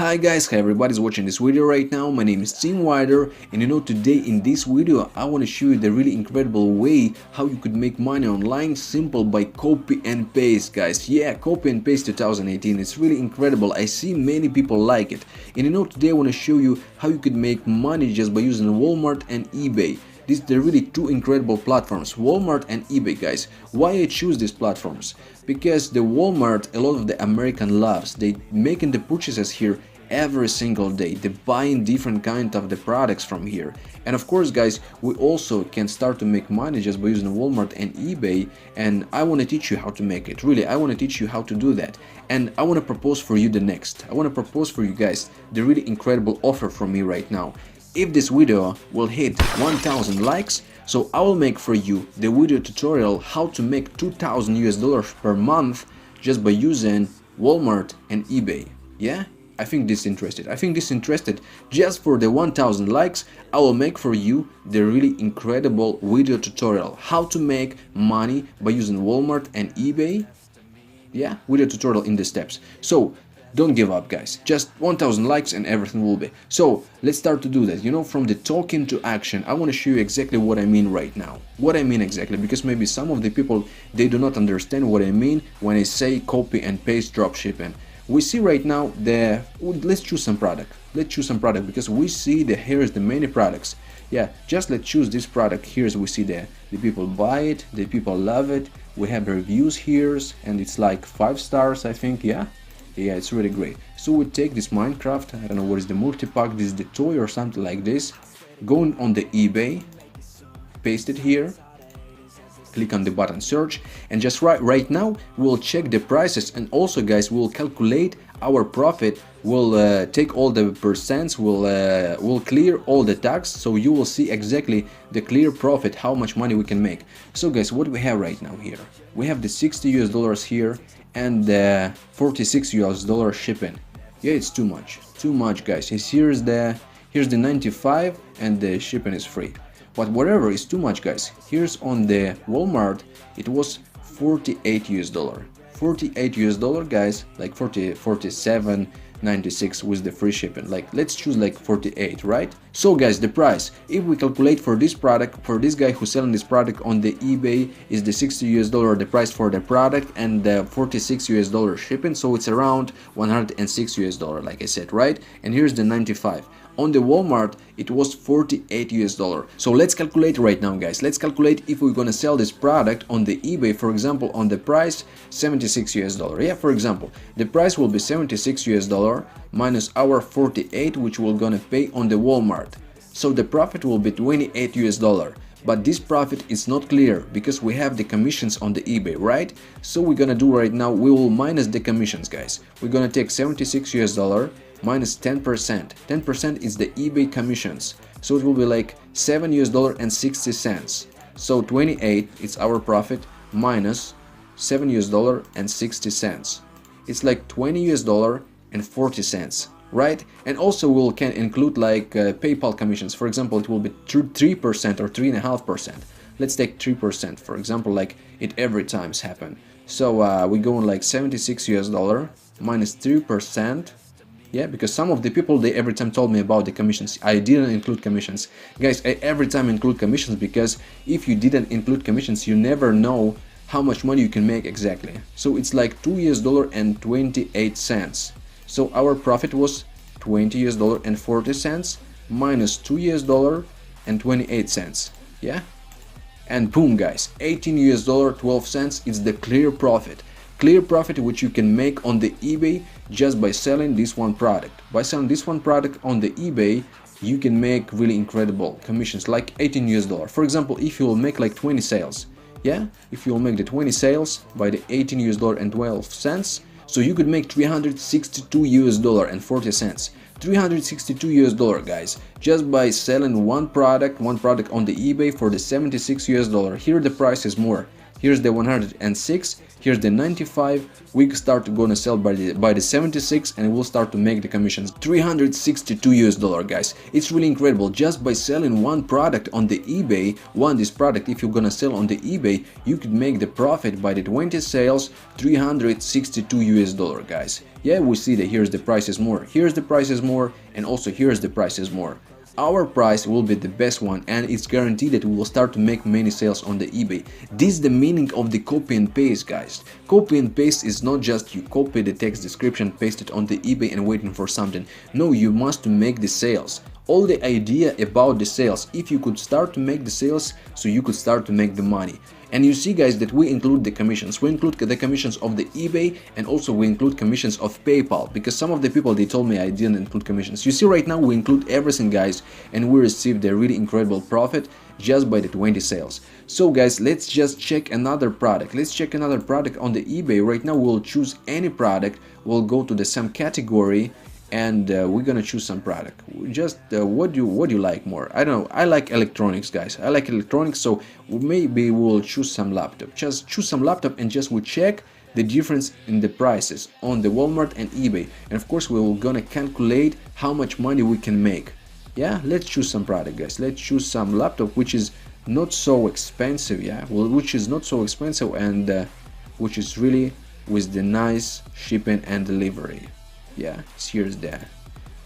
Hi guys, hi everybody's watching this video right now. My name is Team Wider, and today in this video I want to show you the really incredible way how you could make money online simple by copy and paste, guys. Yeah, copy and paste 2018. It's really incredible. I see many people like it. And today I want to show you how you could make money just by using Walmart and eBay. They're really two incredible platforms, Walmart and eBay, guys. Why I choose these platforms? Because the Walmart, a lot of the American loves, they making the purchases here every single day. They buying different kind of the products from here. And of course, guys, we also can start to make money just by using Walmart and eBay. And I want to teach you how to make it. Really, I want to teach you how to do that. And I want to propose for you the next. I want to propose for you guys the really incredible offer from me right now. If this video will hit 1000 likes, so I will make for you the video tutorial how to make $2,000 per month just by using Walmart and eBay. Yeah, I think this interested. Just for the 1000 likes, I will make for you the really incredible video tutorial how to make money by using Walmart and eBay. Yeah, video tutorial in the steps. So don't give up, guys. Just 1000 likes and everything will be. So let's start to do that. From the talking to action, I want to show you exactly what I mean right now. What I mean exactly, because maybe some of the people, they do not understand what I mean when I say copy and paste dropshipping. We see right now let's choose some product. Let's choose some product because we see that here is the many products. Yeah, just let's choose this product. Here's we see the people buy it, the people love it. We have reviews here and it's like 5 stars, I think. Yeah, it's really great. So we take this Minecraft, I don't know what is the multi-pack, this is the toy or something like this. Going on the eBay, paste it here, click on the button search, and just right now we'll check the prices, and also, guys, we'll calculate our profit. We'll take all the percents, we'll clear all the tax, so you will see exactly the clear profit, how much money we can make. So guys, what we have right now here, we have the $60 here and the $46 shipping. Yeah, it's too much, guys. Here's the 95 and the shipping is free. But whatever is too much, guys. Here's on the Walmart, it was $48. $48, guys, like 47.96 with the free shipping. Like, let's choose like 48, right? So guys, the price, if we calculate for this product, for this guy who's selling this product on the eBay, is the $60 the price for the product and the $46 shipping, so it's around $106, like I said, right? And here's the 95. On the Walmart, it was $48. So let's calculate right now, guys. Let's calculate if we're gonna sell this product on the eBay, for example, on the price $76. Yeah, for example, the price will be $76 minus our 48, which we're gonna pay on the Walmart. So the profit will be $28. But this profit is not clear because we have the commissions on the eBay, right? So we're gonna do right now, we will minus the commissions, guys. We're gonna take $76 minus 10%. 10% is the eBay commissions. So it will be like $7.60. So 28 is our profit minus $7.60. It's like $20.40, right? And also we can include like PayPal commissions. For example, it will be 3% or 3.5%. Let's take 3%, for example, like it every times happen. So we go on like $76 minus 3%. Yeah, because some of the people, they every time told me about the commissions. I didn't include commissions. Guys, I every time include commissions because if you didn't include commissions, you never know how much money you can make exactly. So it's like $2.28. So our profit was $20.40 minus $2.28. Yeah, and boom, guys, $18.12 is the clear profit. Clear profit which you can make on the eBay just by selling this one product. By selling this one product on the eBay, you can make really incredible commissions, like $18. For example, if you will make like 20 sales, yeah, if you will make the 20 sales by the $18.12, so you could make $362.40. $362, guys, just by selling one product on the eBay for the $76. Here the price is more. here's the 106, here's the 95. We start gonna sell by the 76, and we'll start to make the commissions. $362, guys. It's really incredible. Just by selling one product on the eBay, this product, if you're gonna sell on the eBay, you could make the profit by the 20 sales, $362, guys. Yeah, we see that here's the prices more, here's the prices more, and also here's the prices more. Our price will be the best one, and it's guaranteed that we will start to make many sales on the eBay. This is the meaning of the copy and paste, guys. Copy and paste is not just you copy the text description, paste it on the eBay and waiting for something. No, you must make the sales. All the idea about the sales, if you could start to make the sales, so you could start to make the money. And you see, guys, that we include the commissions. We include the commissions of the eBay, and also we include commissions of PayPal, because some of the people, they told me I didn't include commissions. You see, right now we include everything, guys, and we received a really incredible profit just by the 20 sales. So guys, let's just check another product. Let's check another product on the eBay. Right now we'll choose any product. We'll go to the same category, and we're gonna choose some product. Just what do you like more? I don't know. I like electronics, guys. I like electronics, so maybe we'll choose some laptop. Just choose some laptop, and just we check the difference in the prices on the Walmart and eBay. And of course, we're gonna calculate how much money we can make. Yeah, let's choose some product, guys. Let's choose some laptop which is not so expensive. Yeah, well, which is not so expensive, and which is really with the nice shipping and delivery. Yeah, here's the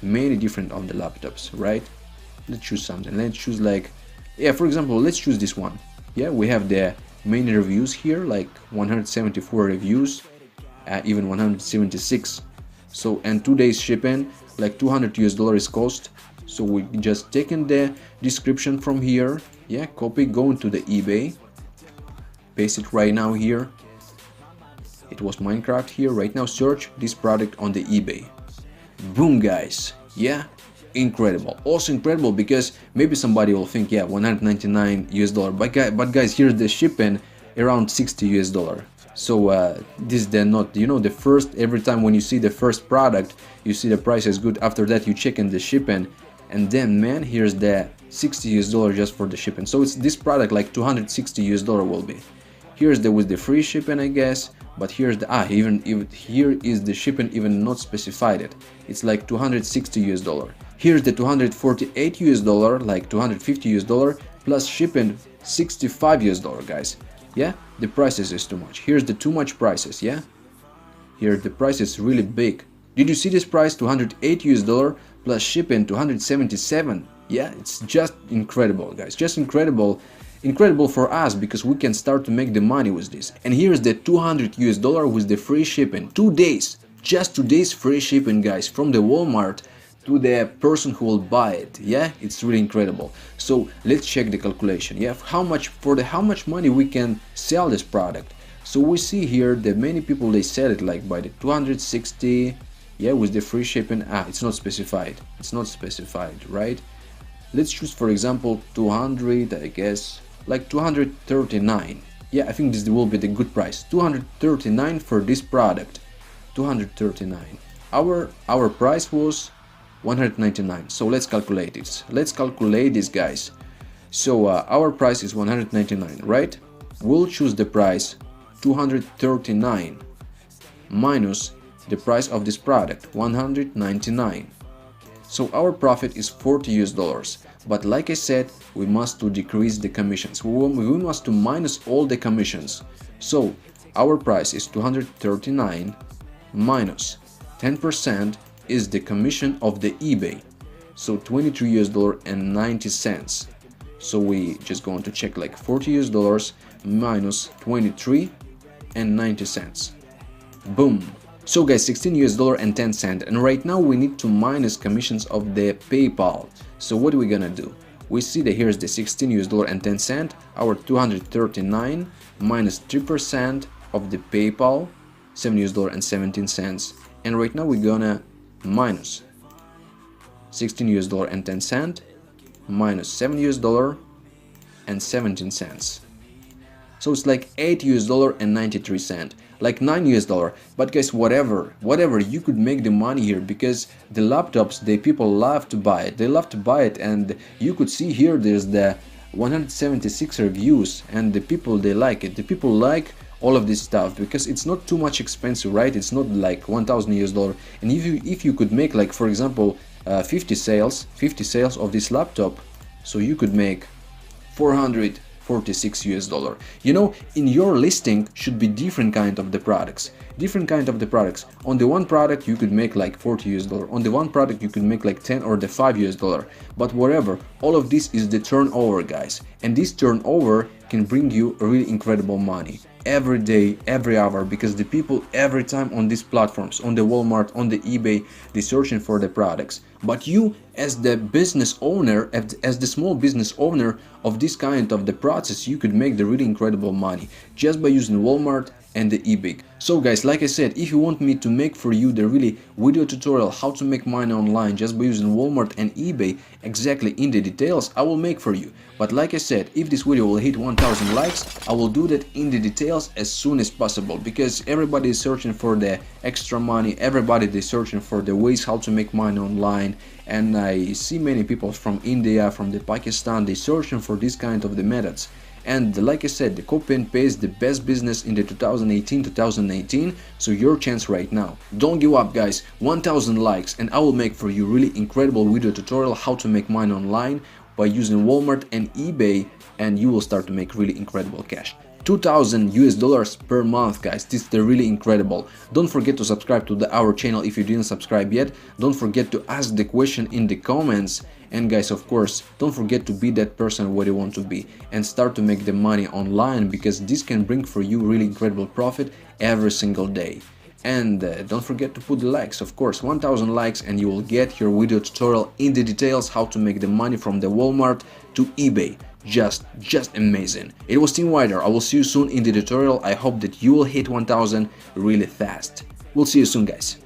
many different of the laptops, right? Let's choose something. Let's choose, like, yeah, for example, let's choose this one. Yeah, we have the main reviews here, like 174 reviews, even 176. So, and 2 days shipping, like $200 cost. So we just taking the description from here. Yeah, copy, go into the eBay, paste it right now here. It was Minecraft here. Right now search this product on the eBay. Boom, guys. Yeah, incredible. Also incredible, because maybe somebody will think, yeah, $199, but guys, here's the shipping around $60. So this is the not, you know, the first, every time when you see the first product, you see the price is good. After that you check in the shipping, and then, man, here's the $60 just for the shipping. So it's this product like $260 will be. Here's the with the free shipping, I guess. But here's the even here is the shipping even not specified it. It's like $260. Here's the $248, like $250 plus shipping $65, guys. Yeah, the prices is too much. Here's the too much prices. Yeah, here the price is really big. Did you see this price? $208 plus shipping $277. Yeah, it's just incredible, guys. Just incredible. Incredible for us, because we can start to make the money with this. And here's the $200 with the free shipping. 2 days, just 2 days free shipping, guys, from the Walmart to the person who will buy it. Yeah, it's really incredible. So let's check the calculation. Yeah, how much money we can sell this product. So we see here that many people, they sell it like by the 260. Yeah, with the free shipping. It's not specified. It's not specified, right? Let's choose, for example, 200, I guess. Like 239. Yeah, I think this will be the good price. 239 for this product. 239. Our price was 199. So let's calculate this. Let's calculate this, guys. So our price is 199, right? We'll choose the price 239 minus the price of this product, 199. So our profit is $40. But like I said, we must to decrease the commissions. We must to minus all the commissions. So our price is 239 minus 10% is the commission of the eBay. So $23.90. So we just going to check like $40 minus 23.90 cents. Boom. So guys, $16.10, and right now we need to minus commissions of the PayPal. So what are we gonna do? We see that here's the $16.10, our 239 minus 3% of the PayPal, $7.17, and right now we're gonna minus $16.10 minus $7.17. So it's like $8.93, like $9. But guys, whatever, you could make the money here, because the laptops, the people love to buy it. They love to buy it, and you could see here there's the 176 reviews, and the people, they like it. The people like all of this stuff because it's not too much expensive, right? It's not like 1000 US dollar. And if you could make, like, for example, 50 sales of this laptop, so you could make 446 US dollar. You know, in your listing should be different kind of the products. On the one product you could make like 40 US dollar. On the one product you could make like 10 or the 5 US dollar. But whatever, all of this is the turnover, guys. And this turnover can bring you really incredible money every day, every hour, because the people every time on these platforms, on the Walmart, on the eBay, they're searching for the products. But you, as the business owner, as the small business owner of this kind of the process, you could make the really incredible money just by using Walmart and the eBay. So guys, like I said, if you want me to make for you the really video tutorial how to make money online just by using Walmart and eBay exactly in the details, I will make for you. But like I said, if this video will hit 1000 likes, I will do that in the details as soon as possible, because everybody is searching for the extra money, everybody is searching for the ways how to make money online. And I see many people from India, from the Pakistan, they searching for this kind of the methods. And like I said, the copy and paste, the best business in the 2018, so your chance right now. Don't give up, guys. 1000 likes and I will make for you really incredible video tutorial how to make money online by using Walmart and eBay, and you will start to make really incredible cash. 2000 US dollars per month, guys. This is really incredible. Don't forget to subscribe to our channel if you didn't subscribe yet. Don't forget to ask the question in the comments. And guys, of course, don't forget to be that person what you want to be and start to make the money online, because this can bring for you really incredible profit every single day. And don't forget to put the likes, of course, 1000 likes and you will get your video tutorial in the details how to make the money from the Walmart to eBay. Just amazing. It was Team Wider. I will see you soon in the tutorial. I hope that you will hit 1000 really fast. We'll see you soon, guys.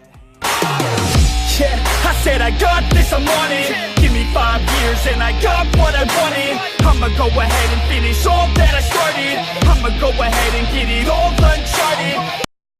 Yeah, I said I got this, I'm on it. Give me 5 years and I got what I wanted. I'ma go ahead and finish all that I started. I'ma go ahead and get it all uncharted.